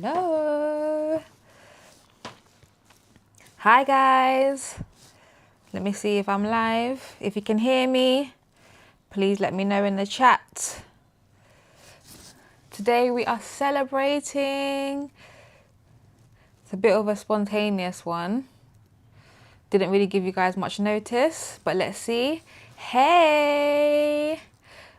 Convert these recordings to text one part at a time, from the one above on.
Hello. Hi guys. Let me see if I'm live. If you can hear me, please let me know in the chat. Today we are celebrating. It's a bit of a spontaneous one. Didn't really give you guys much notice, but let's see. Hey!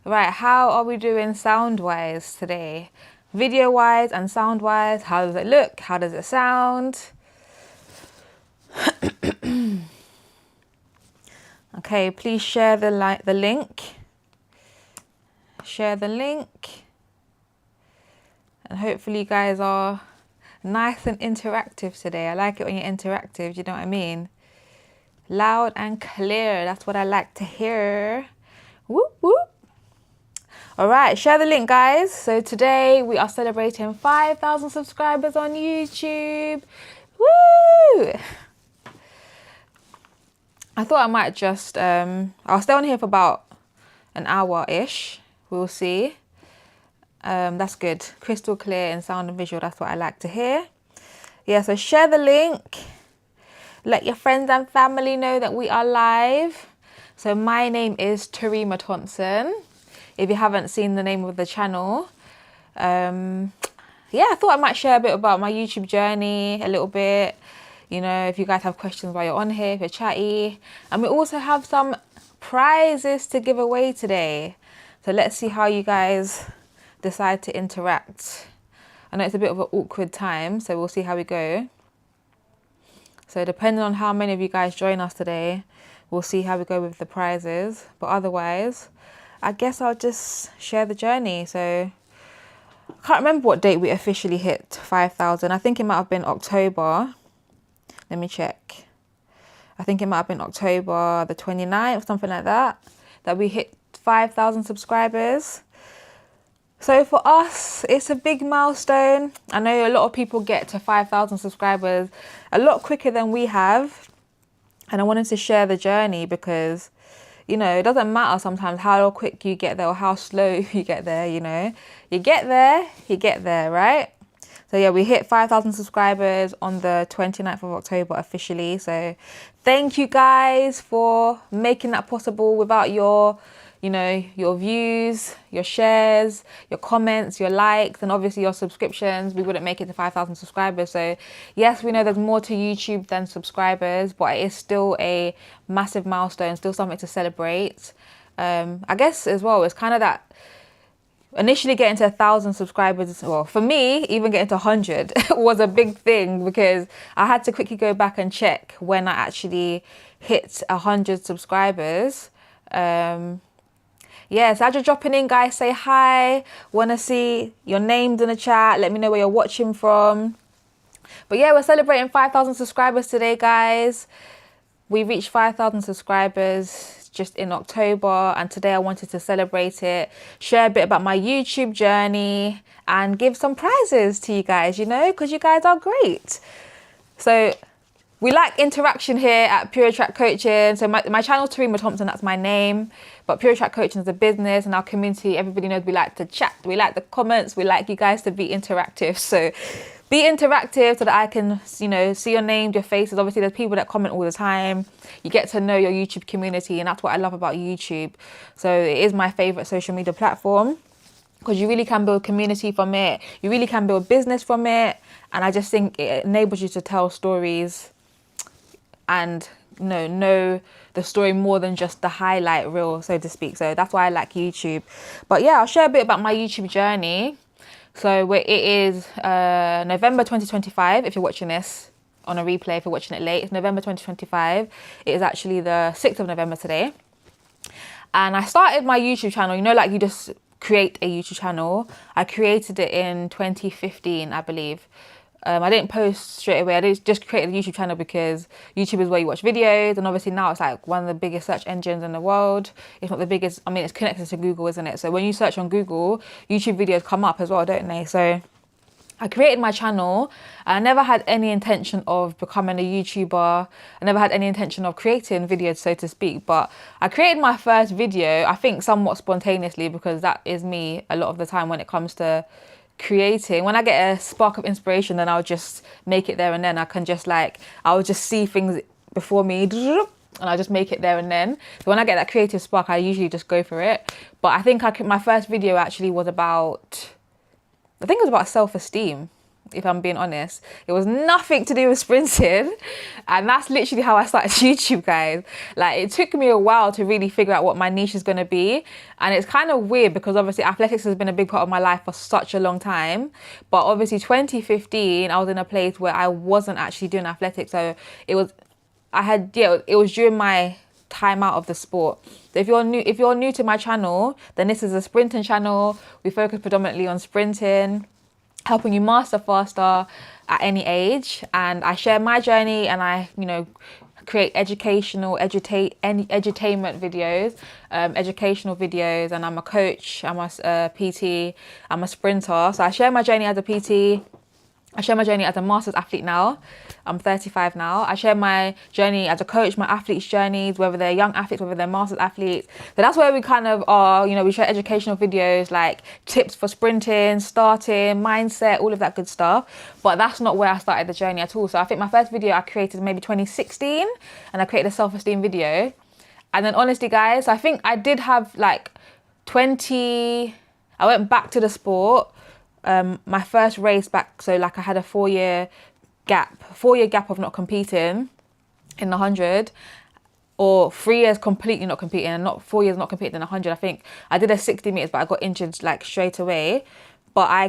Right, how are we doing sound-wise today? Video-wise and sound-wise, how does it look? How does it sound? Okay, please share the link. Share the link. And hopefully you guys are nice and interactive today. I like it when you're interactive, you know what I mean? Loud and clear, that's what I like to hear. Whoop, whoop. All right, share the link, guys. So today we are celebrating 5,000 subscribers on YouTube. Woo! I thought I might just, I'll stay on here for about an hour-ish. We'll see. That's good. Crystal clear in sound and visual. That's what I like to hear. Yeah, so share the link. Let your friends and family know that we are live. So my name is Tarima Thompson. If you haven't seen the name of the channel. Yeah, I thought I might share a bit about my YouTube journey a little bit. You know, if you guys have questions while you're on here, if you're chatty. And we also have some prizes to give away today. So let's see how you guys decide to interact. I know it's a bit of an awkward time, so we'll see how we go. So depending on how many of you guys join us today, we'll see how we go with the prizes. But otherwise, I guess I'll just share the journey. So I can't remember what date we officially hit 5,000. I think it might have been October. Let me check. I think it might have been October the 29th, something like that, that we hit 5,000 subscribers. So for us, it's a big milestone. I know a lot of people get to 5,000 subscribers a lot quicker than we have. And I wanted to share the journey because, you know, it doesn't matter sometimes how quick you get there or how slow you get there, you know. You get there, right? So yeah, we hit 5,000 subscribers on the 29th of October officially. So thank you guys for making that possible. Without your, you know, your views, your shares, your comments, your likes, and obviously your subscriptions, we wouldn't make it to 5,000 subscribers. So yes, we know there's more to YouTube than subscribers, but it is still a massive milestone, still something to celebrate. I guess as well, it's kind of that initially getting to 1,000 subscribers, well, for me, even getting to 100 was a big thing because I had to quickly go back and check when I actually hit 100 subscribers. Yeah, so as you're dropping in, guys, say hi. Want to see your names in the chat. Let me know where you're watching from. But yeah, we're celebrating 5,000 subscribers today, guys. We reached 5,000 subscribers just in October, and today I wanted to celebrate it, share a bit about my YouTube journey, and give some prizes to you guys, you know, because you guys are great. So we like interaction here at Pure Attract Coaching. So my channel is Tarima Thompson, that's my name. But Pure Attract Coaching is a business, and our community, everybody knows we like to chat. We like the comments. We like you guys to be interactive. So be interactive so that I can, you know, see your names, your faces. Obviously, there's people that comment all the time. You get to know your YouTube community, and that's what I love about YouTube. So it is my favorite social media platform because you really can build community from it. You really can build business from it. And I just think it enables you to tell stories and know the story more than just the highlight reel, so to speak. So that's why I like YouTube. But yeah, I'll share a bit about my YouTube journey. So it is November 2025, if you're watching this on a replay, if you're watching it late, it's November 2025. It is actually the 6th of November today. And I started my YouTube channel, you know, like you just create a YouTube channel. I created it in 2015, I believe. I didn't post straight away. I just created a YouTube channel because YouTube is where you watch videos, and obviously now it's like one of the biggest search engines in the world. It's not the biggest, I mean, it's connected to Google, isn't it? So when you search on Google, YouTube videos come up as well, don't they? So I created my channel. I never had any intention of becoming a YouTuber. I never had any intention of creating videos, so to speak. But I created my first video, I think somewhat spontaneously, because that is me a lot of the time when it comes to creating, when I get a spark of inspiration, then I'll just make it there and then. I can just like, I'll just see things before me and I'll just make it there and then. So when I get that creative spark, I usually just go for it. But I think my first video actually was about, I think it was about self-esteem, if I'm being honest. It was nothing to do with sprinting. And that's literally how I started YouTube, guys. Like, it took me a while to really figure out what my niche is going to be. And it's kind of weird because obviously athletics has been a big part of my life for such a long time. But obviously 2015, I was in a place where I wasn't actually doing athletics. So it was during my time out of the sport. So if you're new to my channel, then this is a sprinting channel. We focus predominantly on sprinting, helping you master faster at any age. And I share my journey, and I, create educational, edutainment videos, educational videos. And I'm a coach, I'm a PT, I'm a sprinter. So I share my journey as a PT. I share my journey as a masters athlete now. I'm 35 now. I share my journey as a coach, my athletes' journeys, whether they're young athletes, whether they're masters athletes. So that's where we kind of are, we share educational videos like tips for sprinting, starting, mindset, all of that good stuff. But that's not where I started the journey at all. So I think my first video I created maybe 2016, and I created a self-esteem video. And then honestly, guys, I think I did have like I went back to the sport. My first race back, so like I had a 4-year gap of not competing in the 100, or 3 years completely not competing, and not 4 years not competing in the 100. I think I did a 60 meters, but I got injured like straight away. But I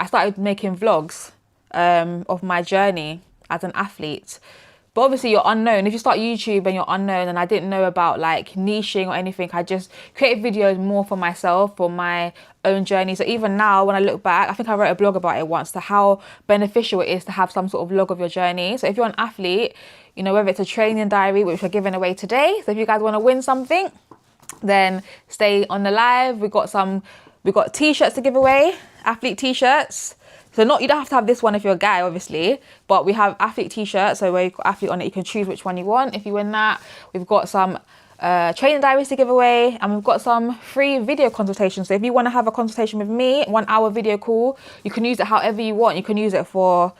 started making vlogs of my journey as an athlete. But obviously you're unknown. If you start YouTube and you're unknown, and I didn't know about like niching or anything, I just created videos more for myself, for my own journey. So even now when I look back, I think I wrote a blog about it once, to how beneficial it is to have some sort of log of your journey. So if you're an athlete, whether it's a training diary, which we're giving away today. So if you guys want to win something, then stay on the live. We got t-shirts to give away, athlete t-shirts. So you don't have to have this one if you're a guy, obviously, but we have athlete t-shirts. So where you've got athlete on it, you can choose which one you want. If you win that, we've got some training diaries to give away, and we've got some free video consultations. So if you want to have a consultation with me, 1 hour video call, you can use it however you want. You can use it for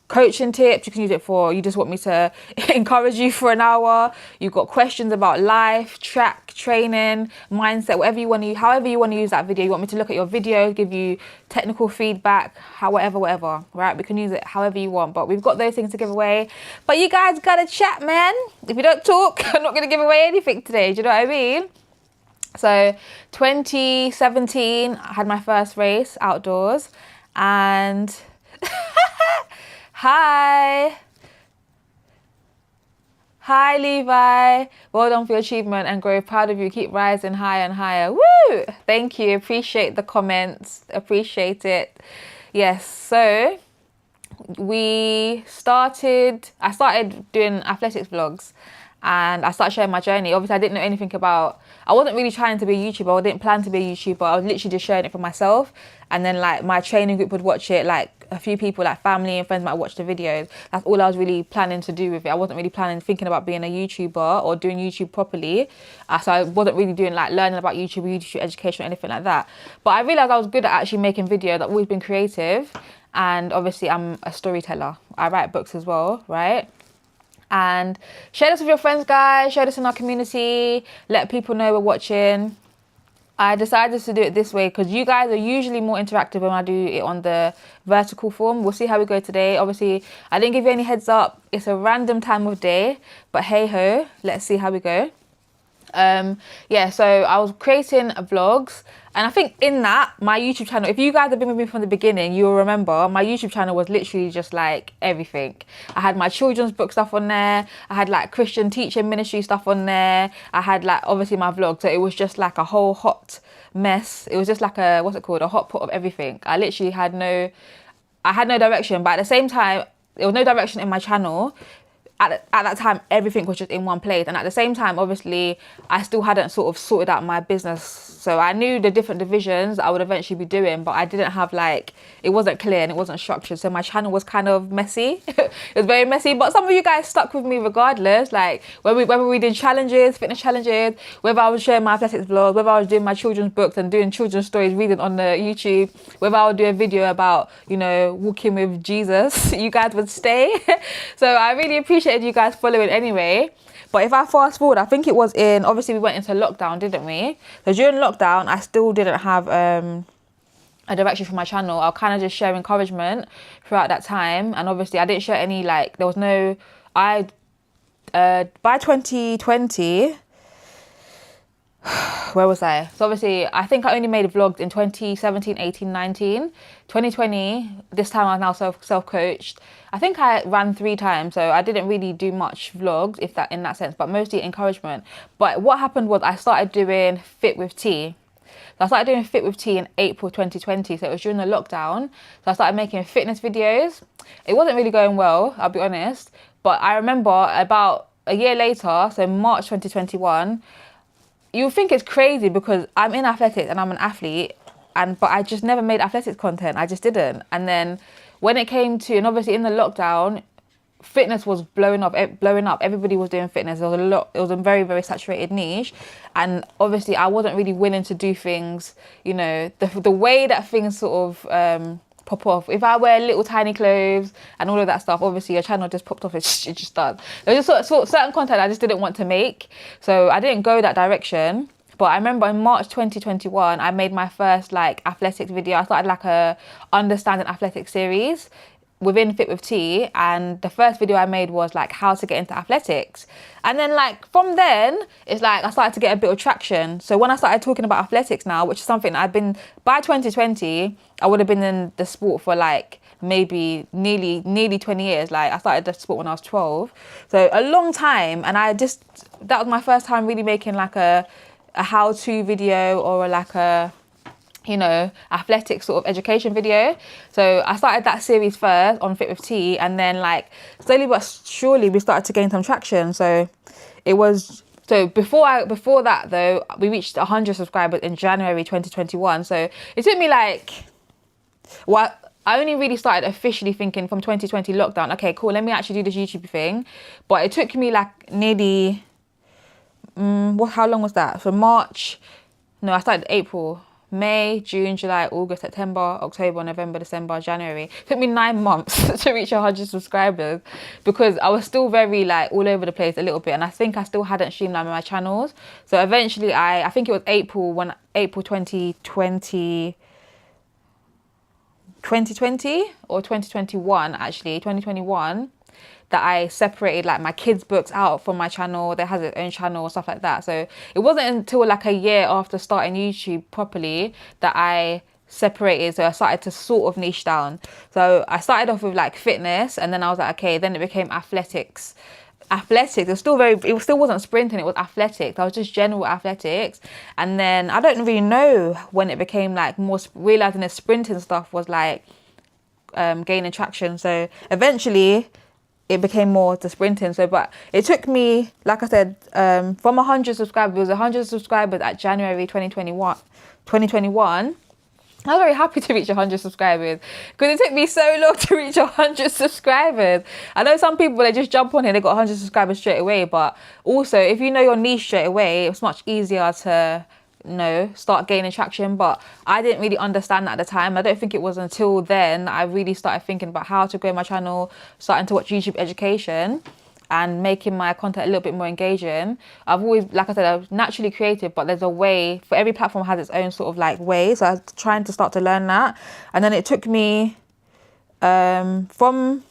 coaching tips, you can use it for, you just want me to encourage you for an hour. You've got questions about life, track, training, mindset, however you want to use that video. You want me to look at your video, give you technical feedback, whatever, right? We can use it however you want, but we've got those things to give away. But you guys gotta chat, man. If you don't talk, I'm not gonna give away anything today. Do you know what I mean? So 2017, I had my first race outdoors, and Hi Levi, well done for your achievement and growth. Proud of you. Keep rising higher and higher. Woo! Thank you. Appreciate the comments. Appreciate it. Yes. So I started doing athletics vlogs, and I started sharing my journey. Obviously, I didn't know anything I wasn't really trying to be a YouTuber. I didn't plan to be a YouTuber. I was literally just sharing it for myself. And then like my training group would watch it, like a few people, like family and friends might watch the videos. That's all I was really planning to do with it. I wasn't really thinking about being a YouTuber or doing YouTube properly. So I wasn't really doing like learning about YouTube education or anything like that. But I realized I was good at actually making videos. I've always been creative. And obviously I'm a storyteller. I write books as well, right? And share this with your friends, guys. Share this in our community. Let people know we're watching. I decided to do it this way because you guys are usually more interactive when I do it on the vertical form. We'll see how we go today. Obviously, I didn't give you any heads up. It's a random time of day, but hey ho, let's see how we go. So I was creating vlogs, and I think in that, my YouTube channel, if you guys have been with me from the beginning, you'll remember my YouTube channel was literally just like everything. I had my children's book stuff on there. I had like Christian teaching ministry stuff on there. I had like obviously my vlog. So it was just like a whole hot mess. It was just like a hot pot of everything. I literally had no direction, but at the same time, there was no direction in my channel. at that time, everything was just in one place. And at the same time, obviously, I still hadn't sort of sorted out my business. So I knew the different divisions I would eventually be doing, but I didn't have like, it wasn't clear and it wasn't structured. So my channel was kind of messy. It was very messy, but some of you guys stuck with me regardless. Like whether we did challenges, fitness challenges, whether I was sharing my athletics vlog, whether I was doing my children's books and doing children's stories, reading on the YouTube, whether I would do a video about, you know, walking with Jesus, you guys would stay. So I really appreciated you guys following anyway. But if I fast forward, I think it was in, obviously we went into lockdown, didn't we? So during lockdown, I still didn't have a direction for my channel. I kind of just share encouragement throughout that time. And obviously I didn't share any, like, there was no, by 2020, where was I? So obviously, I think I only made vlogs in 2017, 18, 19. 2020, this time I was now self-coached. I think I ran 3 times, so I didn't really do much vlogs, if that in that sense, but mostly encouragement. But what happened was I started doing Fit with T. So I started doing Fit with T in April 2020, so it was during the lockdown. So I started making fitness videos. It wasn't really going well, I'll be honest. But I remember about a year later, so March 2021, you think it's crazy because I'm in athletics and I'm an athlete, but I just never made athletics content. I just didn't. And then when it came to, and obviously in the lockdown, fitness was blowing up. Everybody was doing fitness. There was a lot. It was a very, very saturated niche, and obviously I wasn't really willing to do things, you know, the way that things sort of pop off. If I wear little tiny clothes and all of that stuff, obviously your channel just popped off. It just does. There was just sort of certain content I just didn't want to make, so I didn't go that direction. But I remember in March 2021, I made my first like athletics video. I started like a understanding athletics series within Fit with T, and the first video I made was like how to get into athletics. And then like from then, it's like I started to get a bit of traction. So when I started talking about athletics now, which is something I've been, by 2020, I would have been in the sport for like maybe nearly 20 years. Like I started the sport when I was 12. So a long time. And that was my first time really making like a how-to video or like a, you know, athletic sort of education video. So I started that series first on Fit with T, and then like slowly but surely we started to gain some traction. So it was, so before that though, we reached 100 subscribers in January 2021. So it took me like, well, I only really started officially thinking from 2020 lockdown, okay, cool, let me actually do this YouTube thing. But it took me like nearly, how long was that? So March, no, I started April, May, June, July, August, September, October, November, December, January. It took me 9 months to reach 100 subscribers because I was still very like all over the place a little bit, and I think I still hadn't streamlined my channels. So eventually I think it was April 2020 or 2021 actually, 2021, that I separated like my kids' books out from my channel. They had their own channel, stuff like that. So it wasn't until like a year after starting YouTube properly that I separated. So I started to sort of niche down. So I started off with like fitness, and then I was like, okay, then it became athletics. It still wasn't sprinting, it was athletics. I was just general athletics. And then I don't really know when it became like more realizing the sprinting stuff was like gaining traction. So eventually it became more to sprinting. So, but it took me, like I said, from 100 subscribers, it was 100 subscribers at January 2021. I was very happy to reach 100 subscribers because it took me so long to reach 100 subscribers. I know some people, they just jump on here, they got 100 subscribers straight away. But also, if you know your niche straight away, it's much easier to, you know, start gaining traction. But I didn't really understand that at the time. I don't think it was until then I really started thinking about how to grow my channel, starting to watch YouTube education and making my content a little bit more engaging. I've always, like I said, I was naturally creative, but there's a way, for every platform has its own sort of like way. So I was trying to start to learn that. And then it took me from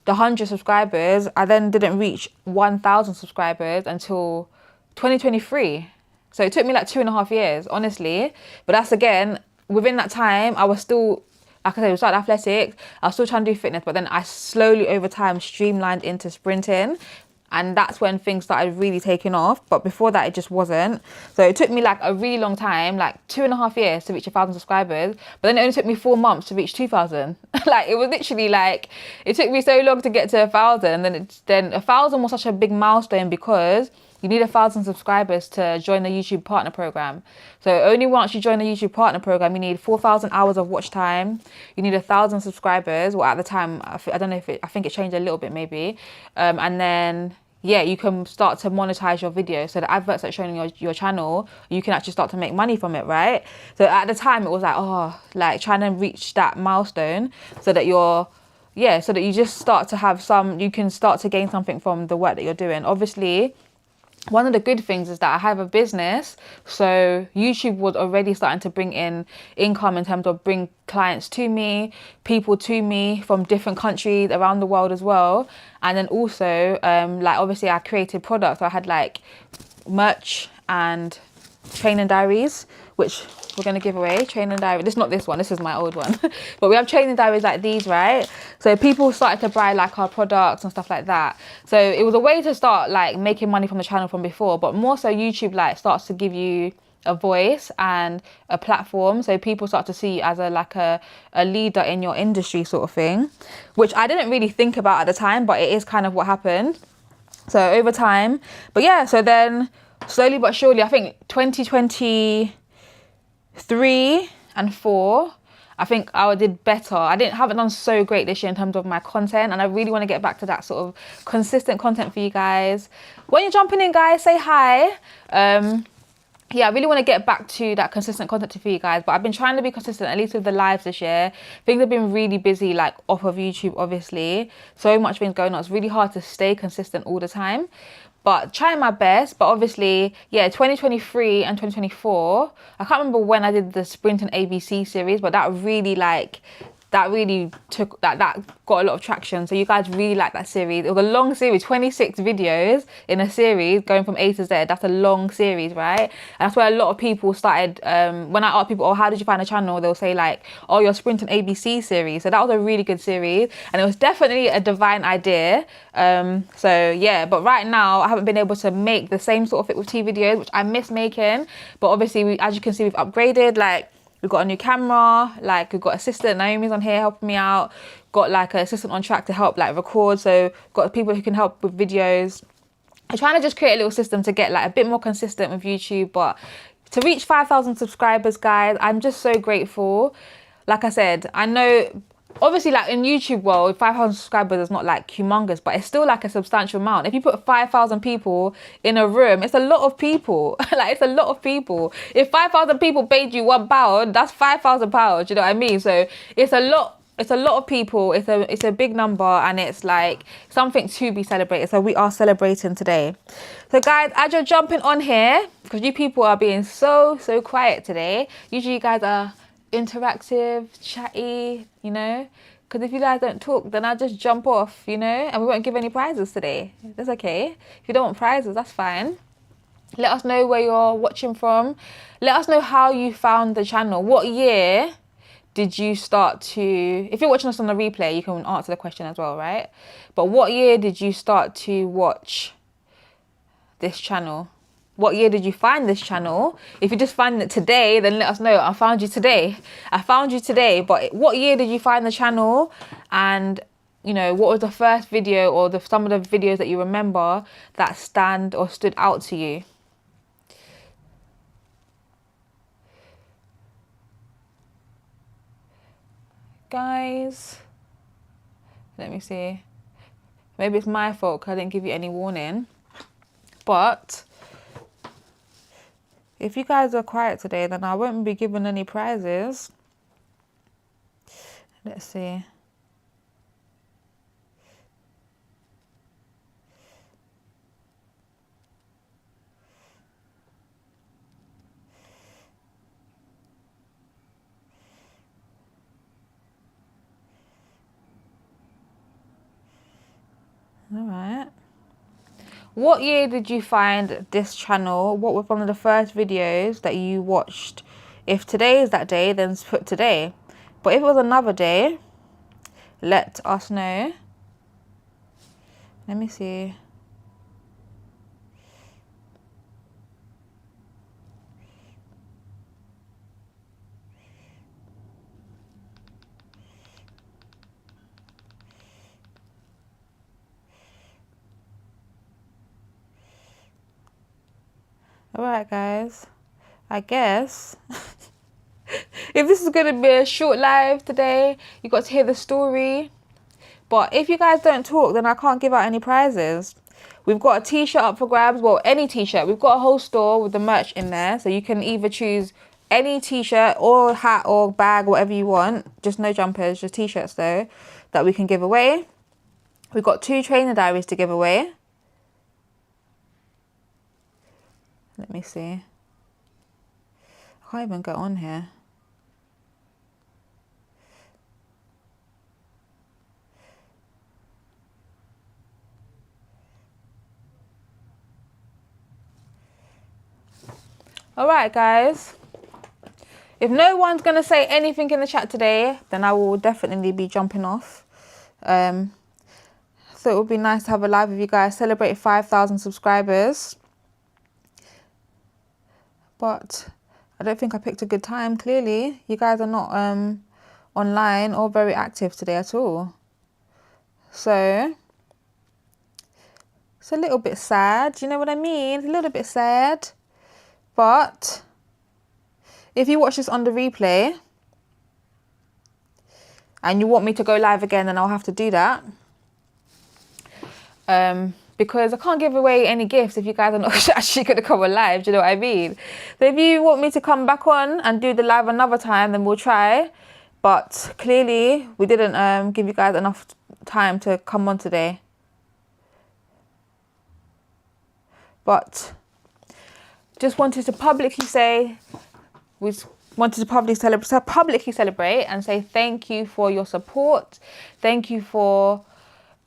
the 100 subscribers, I then didn't reach 1,000 subscribers until 2023. So it took me like 2.5 years, honestly. But that's, again, within that time, I was still, like I said, we started athletics. I was still trying to do fitness, but then I slowly over time streamlined into sprinting. and that's when things started really taking off. But before that, it just wasn't. So it took me like a really long time, like 2.5 years to reach 1,000 subscribers, but then it only took me 4 months to reach 2,000. Like, it was literally like, it took me so long to get to 1,000. Then 1,000 was such a big milestone because you need 1,000 subscribers to join the YouTube partner program. So only once you join the YouTube partner program, you need 4,000 hours of watch time. You need 1,000 subscribers. Well, at the time, I don't know if I think it changed a little bit maybe. And then, yeah, you can start to monetize your videos. So the adverts that are shown on your channel, you can actually start to make money from it, right? So at the time, it was like, oh, like trying to reach that milestone so that so that you just start to have you can start to gain something from the work that you're doing. Obviously, one of the good things is that I have a business, so YouTube was already starting to bring in income in terms of bring clients to me, people to me from different countries around the world as well. And then also, like obviously I created products. So I had like merch and training diaries, which we're going to give away. Training diary. This is not this one. This is my old one. But we have training diaries like these, right? So people started to buy like our products and stuff like that. So it was a way to start like making money from the channel from before, but more so YouTube like starts to give you a voice and a platform. So people start to see you as a leader in your industry sort of thing, which I didn't really think about at the time, but it is kind of what happened. So over time, but yeah, so then slowly but surely, I think 2023 and 4, I think I did better. Haven't done so great this year in terms of my content, and I really want to get back to that sort of consistent content for you guys. When you're jumping in, guys, say hi. Yeah, I really want to get back to that consistent content for you guys, but I've been trying to be consistent, at least with the lives this year. Things have been really busy, like off of YouTube, obviously. So much things going on. It's really hard to stay consistent all the time, but trying my best. But obviously, yeah, 2023 and 2024, I can't remember when I did the Sprint and ABC series, but that really took that got a lot of traction. So you guys really like that series. It was a long series, 26 videos in a series going from A to Z. That's a long series, right? And that's where a lot of people started. When I ask people, oh, how did you find the channel? They'll say like, oh, your Sprint and ABC series. So that was a really good series, and it was definitely a divine idea. So yeah, but right now I haven't been able to make the same sort of Fit with Tea videos, which I miss making. But obviously, as you can see, we've upgraded. Like, we've got a new camera, like we've got assistant, Naomi's on here helping me out. Got like an assistant on track to help like record. So got people who can help with videos. I'm trying to just create a little system to get like a bit more consistent with YouTube. But to reach 5,000 subscribers, guys, I'm just so grateful. Like I said, I know obviously like in YouTube world, 5,000 subscribers is not like humongous, but it's still like a substantial amount. If you put 5,000 people in a room, it's a lot of people. Like, it's a lot of people. If 5,000 people paid you £1, that's £5,000. You know what I mean? So it's a lot. It's a lot of people. It's a big number, and it's like something to be celebrated. So we are celebrating today. So guys, as you're jumping on here, because you people are being so quiet today. Usually you guys are interactive, chatty, you know, because if you guys don't talk, then I'll just jump off, you know, and we won't give any prizes today. That's okay. If you don't want prizes, that's fine. Let us know where you're watching from. Let us know how you found the channel. What year did you start to, if you're watching us on the replay, you can answer the question as well, right? But what year did you start to watch this channel? What year did you find this channel? If you just find it today, then let us know. I found you today. But what year did you find the channel? And, you know, what was the first video or some of the videos that you remember that stood out to you? Guys, let me see. Maybe it's my fault because I didn't give you any warning. But if you guys are quiet today, then I won't be giving any prizes. Let's see. All right. What year did you find this channel? What was one of the first videos that you watched? If today is that day, then put today. But if it was another day, let us know. Let me see. Alright guys, I guess if this is going to be a short live today, you got to hear the story. But if you guys don't talk, then I can't give out any prizes. We've got a t-shirt up for grabs. Well, any t-shirt. We've got a whole store with the merch in there. So you can either choose any t-shirt or hat or bag, whatever you want. Just no jumpers, just t-shirts though, that we can give away. We've got 2 trainer diaries to give away. Let me see. I can't even get on here. Alright guys, if no one's going to say anything in the chat today, then I will definitely be jumping off. So it would be nice to have a live with you guys, celebrate 5,000 subscribers. But I don't think I picked a good time, clearly. You guys are not online or very active today at all. So it's a little bit sad, you know what I mean? It's a little bit sad. But if you watch this on the replay and you want me to go live again, then I'll have to do that. Because I can't give away any gifts if you guys are not actually going to come on live, do you know what I mean? So if you want me to come back on and do the live another time, then we'll try. But clearly we didn't give you guys enough time to come on today. But just wanted to publicly say, we wanted to publicly celebrate and say thank you for your support. Thank you for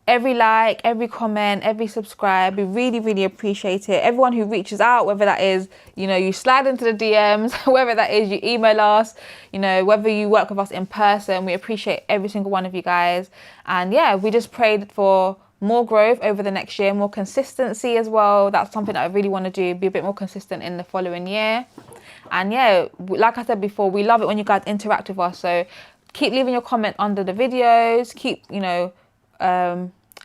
every like, every comment, every subscribe. We really, really appreciate it. Everyone who reaches out, whether that is, you know, you slide into the DMs, whether that is you email us, you know, whether you work with us in person, we appreciate every single one of you guys. And yeah, we just prayed for more growth over the next year, more consistency as well. That's something that I really want to do, be a bit more consistent in the following year. And yeah, like I said before, we love it when you guys interact with us. So keep leaving your comment under the videos, keep, you know,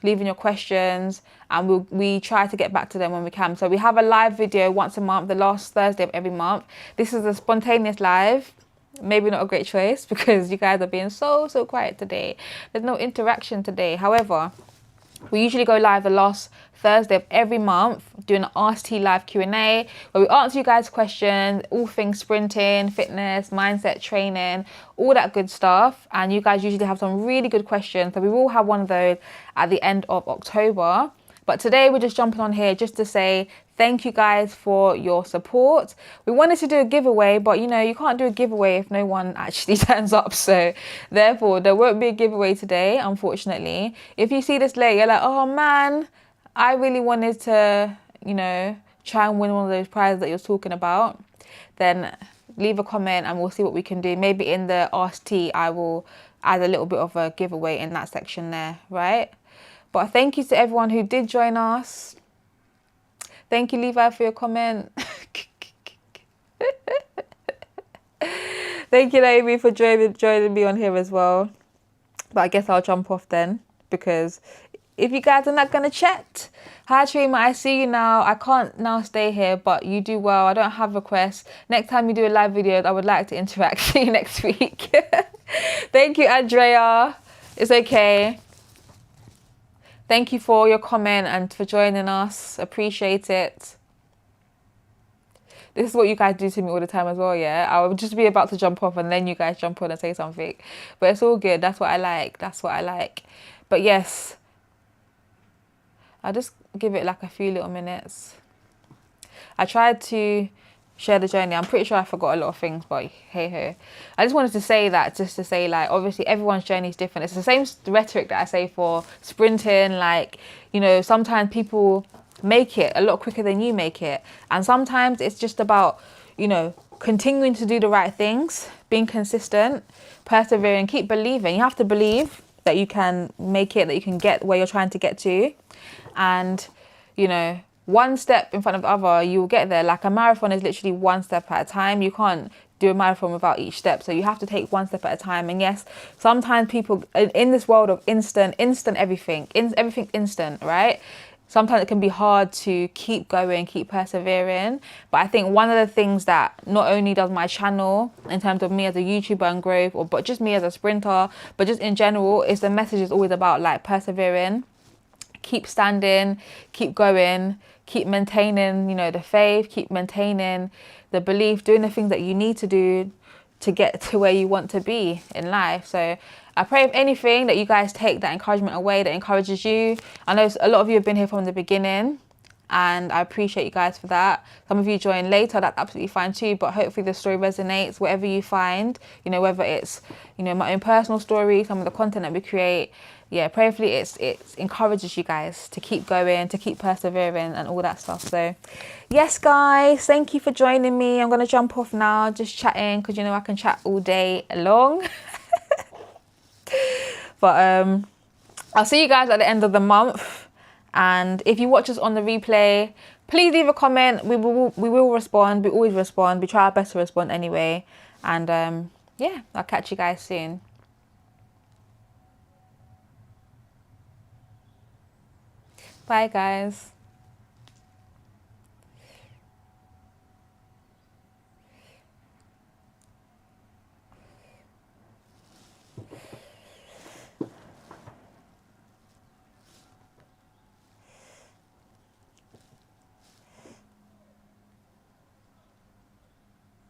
leaving your questions, and we try to get back to them when we can. So we have a live video once a month, the last Thursday of every month. This is a spontaneous live. Maybe not a great choice because you guys are being so quiet today. There's no interaction today. However, we usually go live the last Thursday of every month doing an Ask T live Q&A where we answer you guys' questions, all things sprinting, fitness, mindset, training, all that good stuff. And you guys usually have some really good questions. So we will have one of those at the end of October. But today we're just jumping on here just to say thank you guys for your support. We wanted to do a giveaway, but you know, you can't do a giveaway if no one actually turns up. So therefore, there won't be a giveaway today, unfortunately. If you see this late, you're like, oh man, I really wanted to, you know, try and win one of those prizes that you're talking about, then leave a comment and we'll see what we can do. Maybe in the Ask T, I will add a little bit of a giveaway in that section there, right? But thank you to everyone who did join us. Thank you, Levi, for your comment. Thank you, Amy, for joining me on here as well. But I guess I'll jump off then, because if you guys are not going to chat, hi Trima, I see you now. I can't now stay here, but you do well. I don't have requests. Next time you do a live video, I would like to interact. See you next week. Thank you, Andrea. It's okay. Thank you for your comment and for joining us. Appreciate it. This is what you guys do to me all the time as well, yeah? I would just be about to jump off and then you guys jump on and say something. But it's all good. That's what I like. That's what I like. But yes, I'll just give it like a few little minutes. I tried to share the journey. I'm pretty sure I forgot a lot of things, but hey ho. I just wanted to say that, just to say, like, obviously everyone's journey is different. It's the same rhetoric that I say for sprinting. Like, you know, sometimes people make it a lot quicker than you make it. And sometimes it's just about, you know, continuing to do the right things, being consistent, persevering, keep believing. You have to believe that you can make it, that you can get where you're trying to get to. And, you know, one step in front of the other, you will get there. Like a marathon is literally one step at a time. You can't do a marathon without each step. So you have to take one step at a time. And yes, sometimes people in this world of instant everything, everything instant, right? sometimes it can be hard to keep going, keep persevering. But I think one of the things that not only does my channel in terms of me as a YouTuber and growth, but just me as a sprinter, but just in general, is the message is always about like persevering. Keep standing, keep going, keep maintaining, you know, the faith, keep maintaining the belief, doing the things that you need to do to get to where you want to be in life. So I pray, if anything, that you guys take that encouragement away, that encourages you. I know a lot of you have been here from the beginning, and I appreciate you guys for that. Some of you join later, that's absolutely fine too, but hopefully the story resonates, whatever you find, you know, whether it's, you know, my own personal story, some of the content that we create. Yeah, prayerfully it encourages you guys to keep going, to keep persevering and all that stuff. So yes, guys, thank you for joining me. I'm going to jump off now, just chatting, because, you know, I can chat all day long. But I'll see you guys at the end of the month. And if you watch us on the replay, please leave a comment. We will respond. We always respond. We try our best to respond anyway. And yeah, I'll catch you guys soon. Bye, guys.